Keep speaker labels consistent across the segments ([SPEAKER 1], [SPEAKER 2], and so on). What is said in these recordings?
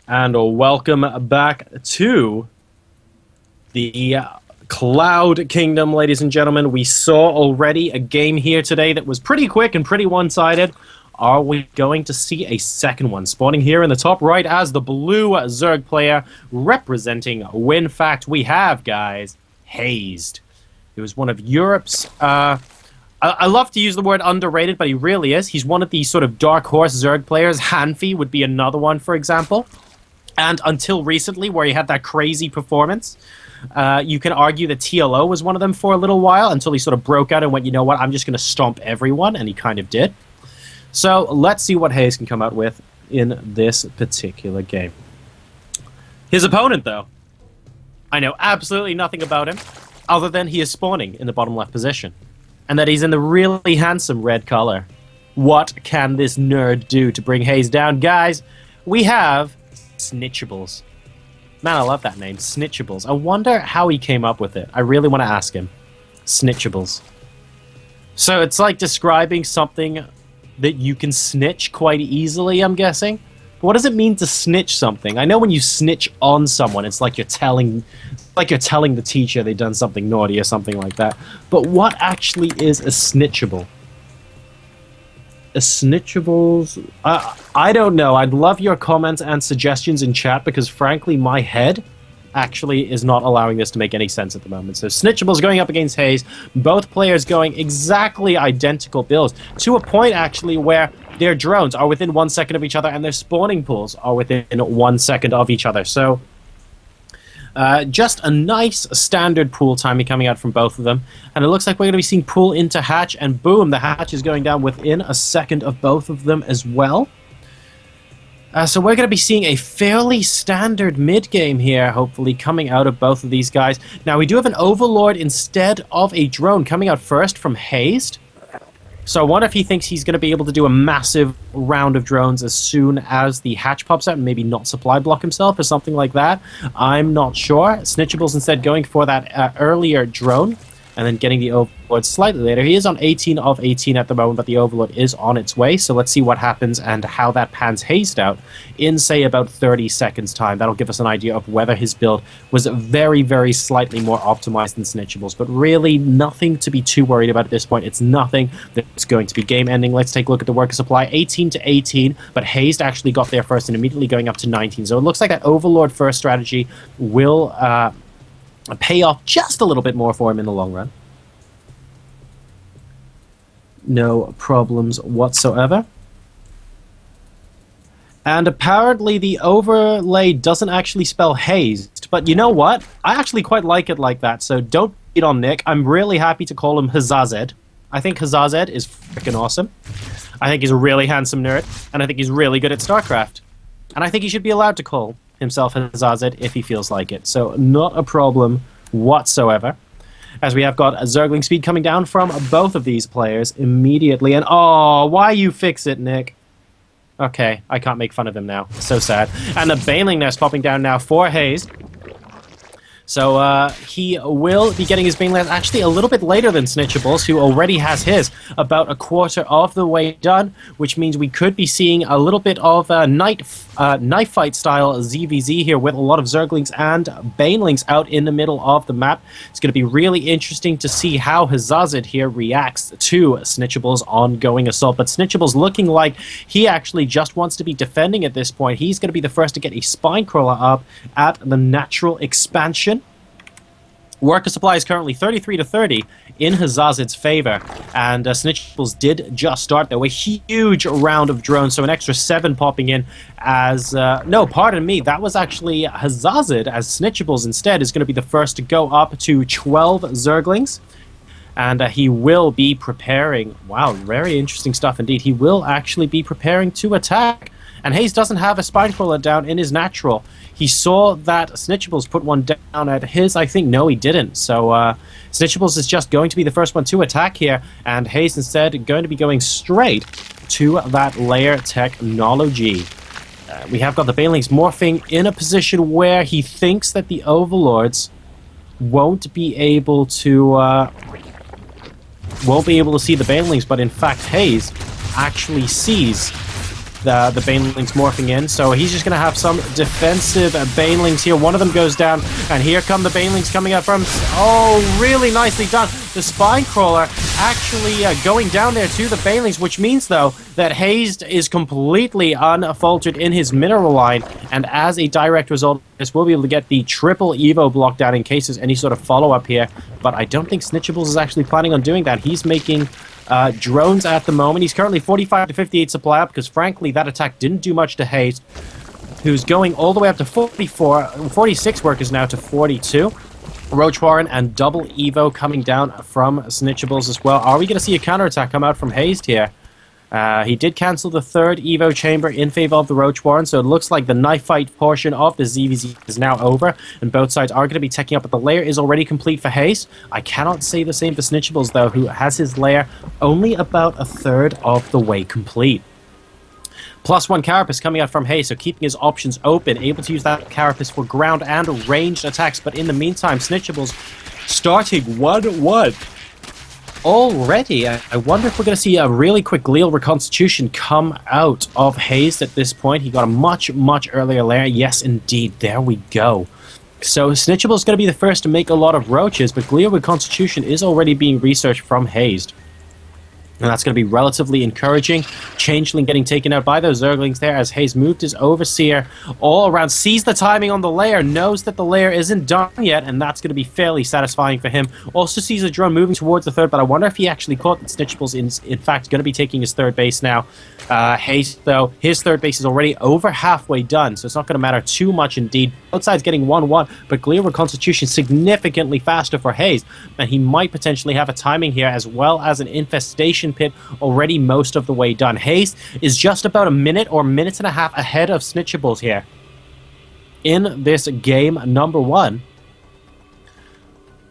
[SPEAKER 1] And welcome back to the Cloud Kingdom, ladies and gentlemen. We saw already a game here today that was pretty quick and pretty one-sided. Are we going to see a second one? Spawning here in the top right as the blue Zerg player representing WinFact, we have, guys, Hazed. He was one of Europe's... I love to use the word underrated, but he really is. He's one of the sort of dark horse Zerg players. Hanfi would be another one, for example. And until recently, where he had that crazy performance, you can argue that TLO was one of them for a little while until he sort of broke out and went, you know what, I'm just going to stomp everyone, and he kind of did. So let's see what Hazed can come out with in this particular game. His opponent, though, I know absolutely nothing about him, other than he is spawning in the bottom left position, and that he's in the really handsome red color. What can this nerd do to bring Hazed down? Guys, we have... Snitchables. Man, I love that name, Snitchables. I wonder how he came up with it. I really want to ask him. Snitchables. So it's like describing something that you can snitch quite easily, I'm guessing. But what does it mean to snitch something? I know when you snitch on someone, it's like you're telling the teacher they've done something naughty or something like that. But what actually is a snitchable? A Snitchables? I don't know. I'd love your comments and suggestions in chat because, frankly, my head actually is not allowing this to make any sense at the moment. So Snitchables going up against Hazed. Both players going exactly identical builds to a point, actually, where their drones are within 1 second of each other and their spawning pools are within 1 second of each other. So just a nice standard pool timing coming out from both of them. And it looks like we're going to be seeing pool into hatch, and boom, the hatch is going down within a second of both of them as well. So we're going to be seeing a fairly standard mid-game here, hopefully, coming out of both of these guys. Now, we do have an Overlord instead of a drone coming out first from Hazed. So I wonder if he thinks he's going to be able to do a massive round of drones as soon as the hatch pops out and maybe not supply block himself or something like that. I'm not sure. Snitchables instead going for that earlier drone and then getting the Overlord slightly later. He is on 18 of 18 at the moment, but the Overlord is on its way. So let's see what happens and how that pans Hazed out in, say, about 30 seconds time. That'll give us an idea of whether his build was very, very slightly more optimized than Snitchables. But really nothing to be too worried about at this point. It's nothing that's going to be game-ending. Let's take a look at the worker supply. 18 to 18, but Hazed actually got there first and immediately going up to 19. So it looks like that Overlord first strategy will... pay off just a little bit more for him in the long run. No problems whatsoever. And apparently the overlay doesn't actually spell Hazed, but you know what? I actually quite like it like that, so don't beat on Nick. I'm really happy to call him Hazed. I think Hazed is freaking awesome. I think he's a really handsome nerd, and I think he's really good at StarCraft. And I think he should be allowed to call himself Hazed if he feels like it. So not a problem whatsoever. As we have got a Zergling speed coming down from both of these players immediately. And oh, why you fix it, Nick? Okay, I can't make fun of him now. So sad. And the Baneling Nest popping down now for Hazed. So he will be getting his Baneling actually a little bit later than Snitchables, who already has his about a quarter of the way done, which means we could be seeing a little bit of knife fight style ZVZ here with a lot of Zerglings and Banelings out in the middle of the map. It's going to be really interesting to see how Hazed here reacts to Snitchables' ongoing assault. But Snitchables looking like he actually just wants to be defending at this point. He's going to be the first to get a spine crawler up at the natural expansion. Worker supply is currently 33 to 30 in Hazed's favor, and Snitchables did just start though a huge round of drones, so an extra 7 popping in as no, pardon me, that was actually Hazed, as Snitchables instead is going to be the first to go up to 12 Zerglings, and he will be preparing. Wow, very interesting stuff indeed. He will actually be preparing to attack. And Hazed doesn't have a spine crawler down in his natural. He saw that Snitchables put one down at his. I think, no, he didn't. So Snitchables is just going to be the first one to attack here. And Hazed instead going to be going straight to that layer technology. We have got the Banelings morphing in a position where he thinks that the Overlords won't be able to see the Banelings, but in fact Hazed actually sees the banelings morphing in. So he's just going to have some defensive banelings here. One of them goes down, and here come the banelings coming out from... Oh, really nicely done. The spine crawler actually going down there to the banelings, which means, though, that Hazed is completely unfaltered in his mineral line, and as a direct result, this will be able to get the triple Evo block down in case there's any sort of follow-up here. But I don't think Snitchables is actually planning on doing that. He's making drones at the moment. He's currently 45 to 58 supply up, because frankly, that attack didn't do much to Hazed, who's going all the way up to 46 workers now to 42. Roach Warren and double Evo coming down from Snitchables as well. Are we going to see a counterattack come out from Hazed here? He did cancel the third Evo chamber in favor of the Roach Warren, so it looks like the knife fight portion of the ZVZ is now over, and both sides are going to be taking up, but the layer is already complete for Hazed. I cannot say the same for Snitchables, though, who has his layer only about a third of the way complete. +1 Carapace coming out from Hazed, so keeping his options open, able to use that Carapace for ground and ranged attacks, but in the meantime, Snitchables starting 1-1. Already, I wonder if we're going to see a really quick glial reconstitution come out of Hazed at this point. He got a much, much earlier layer. Yes, indeed. There we go. So Snitchable is going to be the first to make a lot of roaches, but glial reconstitution is already being researched from Hazed. And that's going to be relatively encouraging. Changeling getting taken out by those Zerglings there as Hazed moved his Overseer all around. Sees the timing on the layer, knows that the layer isn't done yet, and that's going to be fairly satisfying for him. Also sees a drone moving towards the third, but I wonder if he actually caught that Snitchables in fact going to be taking his third base now. Hazed, though, his third base is already over halfway done, so it's not going to matter too much indeed. Both sides getting 1-1, but glial reconstitution significantly faster for Hazed, and he might potentially have a timing here as well as an infestation pit already most of the way done. Hazed is just about a minute or minute and a half ahead of Snitchables here in this game number 1.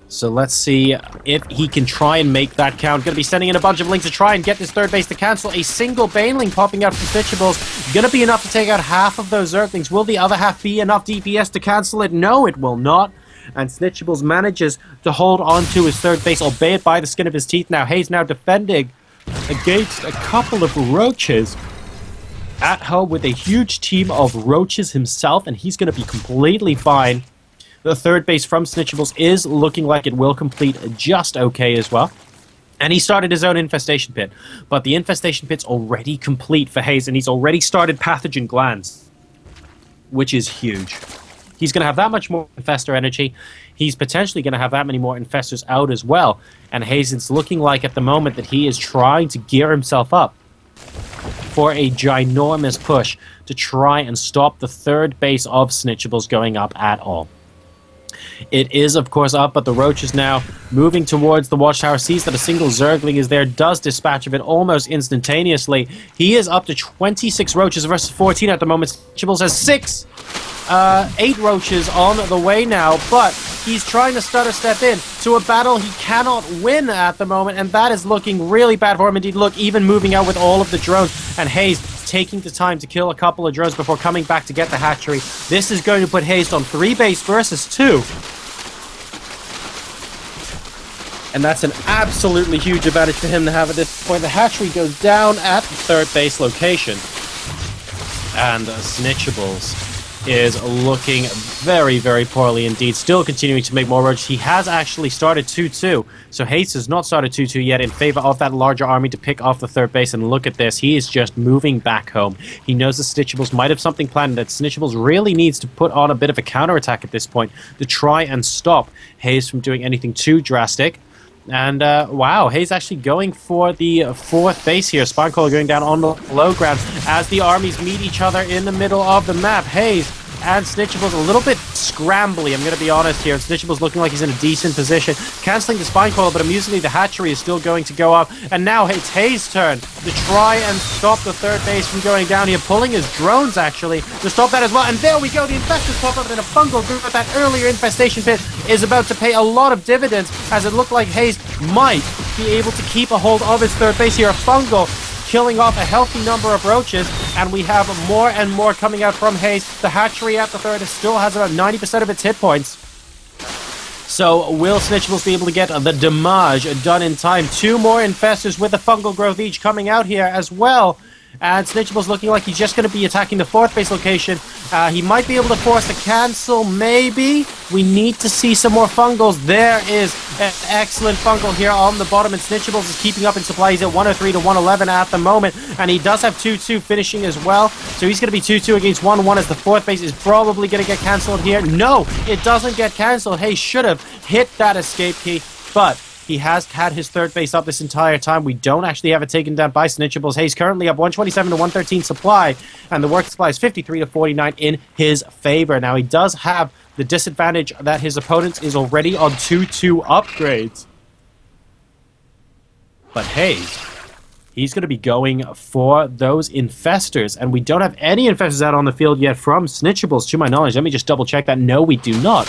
[SPEAKER 1] So let's see if he can try and make that count. Going to be sending in a bunch of links to try and get this third base to cancel. A single Baneling popping out from Snitchables. Going to be enough to take out half of those Zerglings. Will the other half be enough DPS to cancel it? No, it will not. And Snitchables manages to hold on to his third base, albeit by the skin of his teeth. Now Hazed now defending against a couple of roaches at home with a huge team of roaches himself, and he's going to be completely fine. The third base from Snitchables is looking like it will complete just okay as well. And he started his own infestation pit, but the infestation pit's already complete for Hazed, and he's already started pathogen glands, which is huge. He's going to have that much more infestor energy. He's potentially going to have that many more infestors out as well. And Hazed's looking like at the moment that he is trying to gear himself up for a ginormous push to try and stop the third base of Snitchables going up at all. It is, of course, up, but the Roach is now moving towards the Watchtower, sees that a single Zergling is there, does dispatch of it almost instantaneously. He is up to 26 Roaches versus 14 at the moment. Snitchables has 8 Roaches on the way now, but he's trying to stutter step in to a battle he cannot win at the moment, and that is looking really bad for him indeed. Look, even moving out with all of the drones, and Hazed taking the time to kill a couple of drones before coming back to get the hatchery. This is going to put Hazed on 3 base versus 2. And that's an absolutely huge advantage for him to have at this point. The hatchery goes down at the third base location. And Snitchables is looking very, very poorly indeed. Still continuing to make more roaches. He has actually started 2-2. So Hazed has not started 2-2 yet in favor of that larger army to pick off the third base. And look at this. He is just moving back home. He knows the Snitchables might have something planned, that Snitchables really needs to put on a bit of a counterattack at this point to try and stop Hazed from doing anything too drastic. And, wow, Hazed actually going for the 4th base here. Spinecrawler going down on the low ground as the armies meet each other in the middle of the map. Hazed and Snitchables a little bit scrambly, I'm going to be honest here. Snitchables looking like he's in a decent position. Cancelling the Spinecrawler, but amusingly the hatchery is still going to go up. And now it's Hazed's turn to try and stop the third base from going down here. Pulling his drones, actually, to stop that as well. And there we go, the infestors pop up in a fungal group, but that earlier infestation pit is about to pay a lot of dividends, as it looked like Hazed might be able to keep a hold of his third base here. A fungal killing off a healthy number of roaches, and we have more and more coming out from Hazed. The hatchery at the third still has about 90% of its hit points. So will Snitchables be able to get the damage done in time? 2 more infestors with a fungal growth each coming out here as well. And Snitchables looking like he's just going to be attacking the 4th base location. He might be able to force a cancel, maybe. We need to see some more fungals. There is an excellent fungal here on the bottom, and Snitchables is keeping up in supply. He's at 103 to 111 at the moment, and he does have 2-2 finishing as well. So he's going to be 2-2 against 1-1 as the 4th base is probably going to get cancelled here. No, it doesn't get cancelled. Hayes should have hit that escape key, but he has had his 3rd base up this entire time. We don't actually have it taken down by Snitchables. Hayes currently up 127 to 113 supply, and the work supply is 53 to 49 in his favor. Now, he does have the disadvantage that his opponent is already on 2-2 upgrades. But Hayes, he's going to be going for those infestors, and we don't have any infestors out on the field yet from Snitchables, to my knowledge. Let me just double check that. No, we do not.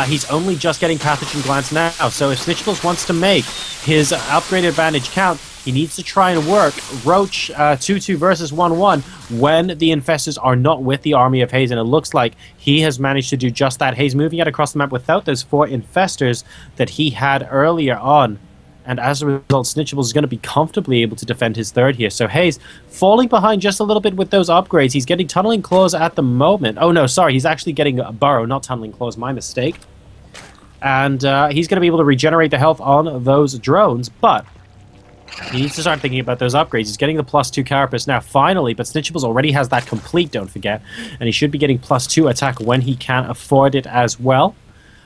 [SPEAKER 1] He's only just getting Pathogen Glance now, so if Snitchables wants to make his upgraded advantage count, he needs to try and work Roach 2-2 versus 1-1 when the infestors are not with the army of Hayes, and it looks like he has managed to do just that. Hayes moving out across the map without those 4 infestors that he had earlier on. And as a result, Snitchables is going to be comfortably able to defend his 3rd here. So Hayes falling behind just a little bit with those upgrades. He's getting Tunneling Claws at the moment. Oh no, sorry, he's actually getting a Burrow, not Tunneling Claws, my mistake. And he's going to be able to regenerate the health on those drones, but he needs to start thinking about those upgrades. He's getting the +2 Carapace now, finally, but Snitchables already has that complete, don't forget. And he should be getting +2 attack when he can afford it as well.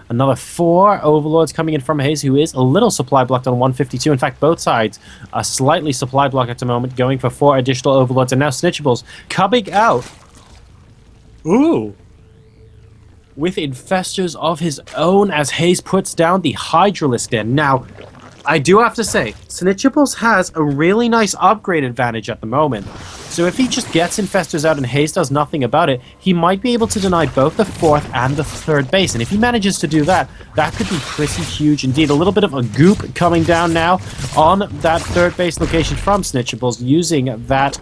[SPEAKER 1] Another 4 Overlords coming in from Hayes, who is a little supply blocked on 152. In fact, both sides are slightly supply blocked at the moment, going for 4 additional Overlords. And now Snitchables coming out. Ooh. With infestors of his own as Hayes puts down the Hydralisk in. Now, I do have to say, Snitchables has a really nice upgrade advantage at the moment. So if he just gets infestors out and Hayes does nothing about it, he might be able to deny both the 4th and the 3rd base. And if he manages to do that, that could be pretty huge indeed. A little bit of a goop coming down now on that 3rd base location from Snitchables, using that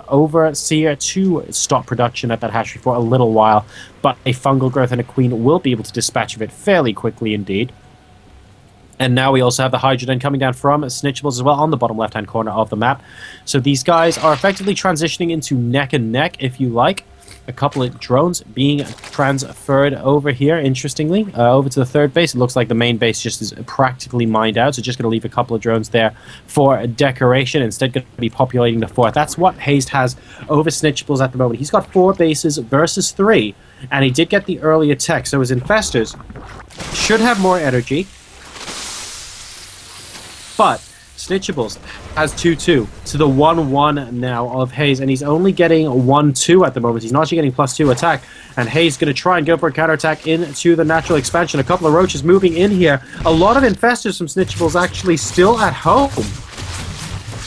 [SPEAKER 1] Overseer to stop production at that hatchery for a little while. But a Fungal Growth and a Queen will be able to dispatch of it fairly quickly indeed. And now we also have the Hydroden coming down from Snitchables as well on the bottom left-hand corner of the map. So these guys are effectively transitioning into neck and neck, if you like. A couple of drones being transferred over here, interestingly, over to the 3rd base. It looks like the main base just is practically mined out, so just going to leave a couple of drones there for decoration. Instead, going to be populating the 4th. That's what Hazed has over Snitchables at the moment. He's got 4 bases versus 3, and he did get the early attack, so his infestors should have more energy. But Snitchables has 2-2 to the 1-1 now of Hayes, and he's only getting 1-2 at the moment. He's not actually getting +2 attack, and Hayes going to try and go for a counterattack into the natural expansion. A couple of roaches moving in here. A lot of infestors from Snitchables actually still at home.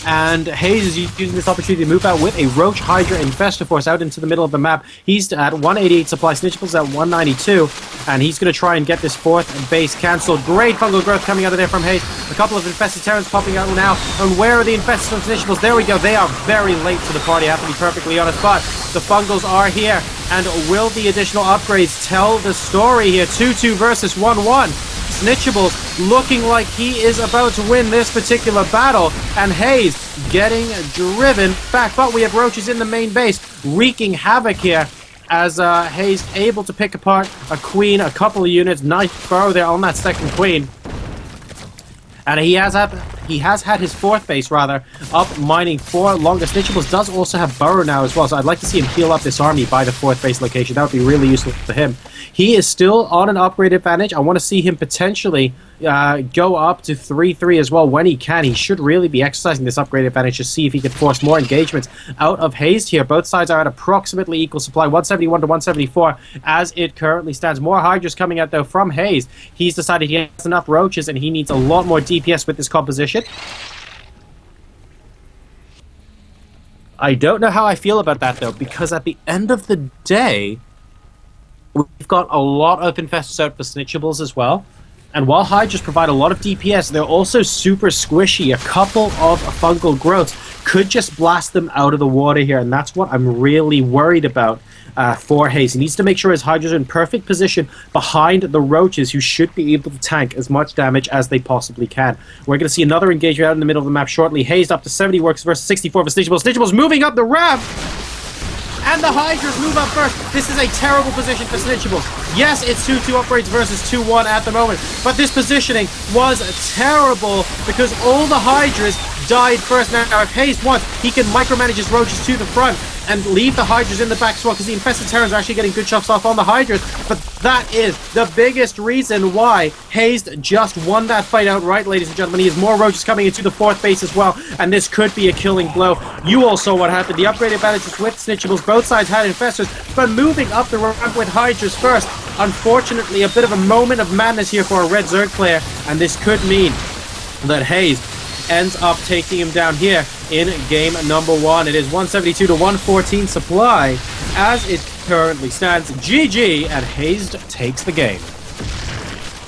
[SPEAKER 1] And Hayes is using this opportunity to move out with a Roach Hydra Infestor Force out into the middle of the map. He's at 188 supply, Snitchables at 192, and he's going to try and get this 4th base cancelled. Great fungal growth coming out of there from Hayes. A couple of infested Terrans popping out now. And where are the infestors from Snitchables? There we go. They are very late to the party, I have to be perfectly honest, but the fungals are here. And will the additional upgrades tell the story here? 2-2 versus 1-1. Snitchables looking like he is about to win this particular battle, and Hayes getting driven back. But we have roaches in the main base, wreaking havoc here as Hayes able to pick apart a queen, a couple of units. Nice burrow there on that 2nd queen. And he has had his 4th base, rather, up mining for longer. Snitchables does also have Burrow now as well, so I'd like to see him heal up this army by the 4th base location. That would be really useful for him. He is still on an upgrade advantage. I want to see him potentially go up to 3-3 as well when he can. He should really be exercising this upgrade advantage to see if he can force more engagements out of Hazed here. Both sides are at approximately equal supply, 171 to 174 as it currently stands. More Hydras coming out though from Hayes. He's decided he has enough roaches and he needs a lot more DPS with this composition. I don't know how I feel about that though, because at the end of the day, we've got a lot of infestors out for Snitchables as well. And while Hydras provide a lot of DPS, they're also super squishy. A couple of fungal growths could just blast them out of the water here, and that's what I'm really worried about. for Hazed. He needs to make sure his Hydras are in perfect position behind the Roaches, who should be able to tank as much damage as they possibly can. We're going to see another engagement out in the middle of the map shortly. Hazed up to 70 works versus 64 for Snitchables. Snitchables moving up the ramp! And the Hydras move up first. This is a terrible position for Snitchables. Yes, it's 2-2 upgrades versus 2-1 at the moment, but this positioning was terrible because all the Hydras died first. Now, if Hazed wants, he can micromanage his Roaches to the front and leave the Hydras in the back as well, because the Infested Terrans are actually getting good shots off on the Hydras. But that is the biggest reason why Hazed just won that fight outright, ladies and gentlemen. He has more Roaches coming into the 4th base as well, and this could be a killing blow. You all saw what happened. The upgrade advantages with Snitchables. Both sides had Infestors, but moving up the ramp with Hydras first. Unfortunately, a bit of a moment of madness here for a Red Zerg player, and this could mean that Hazed ends up taking him down here in game number 1. It is 172 to 114 supply as it currently stands. GG, and Hazed takes the game.